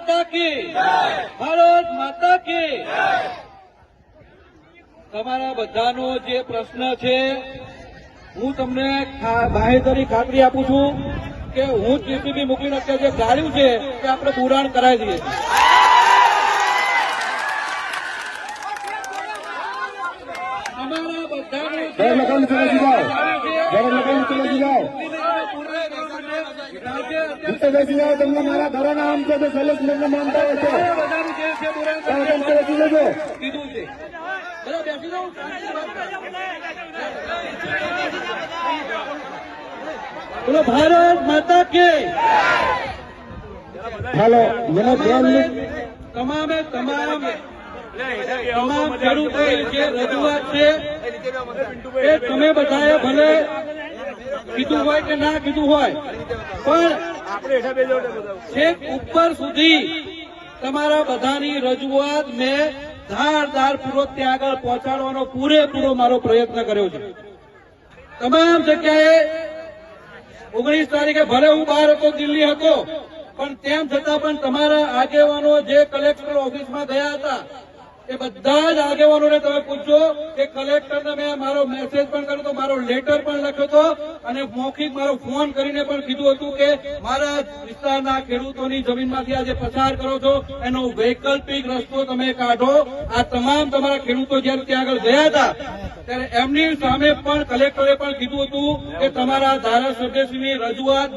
માતા કી ભારત માતા કી। તમારા બધાનો જે પ્રશ્ન છે હું તમને બાહેધરી ખાતરી આપું છું કે હું જેસીબી મોકલીને અત્યારે જે ગાળ્યું છે તે આપણે પુરાણ કરાવી દઈએ છીએ। તમારા બધાનું તમને મારા ઘરના આમ છે તો સેલ્સમેનને માનતા હોય છે કીધું છે। બેસી જાઓ। બોલો ભારત માતા કે। હાલો મને તમામ ખેડૂતોની જે રજૂઆત છે એ તમે બધાએ ભલે કીધું હોય કે ના કીધું હોય પણ છેક ઉપર સુધી તમારા બધાની રજૂઆત મેં ધારદાર પૂર્વક ત્યાં આગળ પહોંચાડવાનો પૂરેપૂરો મારો પ્રયત્ન કર્યો છે। તમામ જગ્યાએ 19 તારીખે ભલે હું બહાર હતો, દિલ્હી હતો, પણ તેમ છતાં પણ તમારા આગેવાનો જે કલેક્ટર ઓફિસમાં ગયા હતા એ બધા જ આગેવાનોને તમે પૂછજો કે કલેક્ટરને મેં મારો મેસેજ પણ કર્યો હતો, મારો લેટર પણ લખ્યો હતો અને મૌખિક મારો ફોન કરીને પણ કીધું હતું કે મારા વિસ્તારના ખેડૂતોની જમીનમાંથી આજે પસાર કરો છો એનો વૈકલ્પિક રસ્તો તમે કાઢો। આ તમામ તમારા ખેડૂતો જયારે ત્યાં આગળ ગયા હતા ત્યારે એમની સામે પણ કલેક્ટરે પણ કીધું હતું કે તમારા ધારાસભ્યશ્રીની રજૂઆત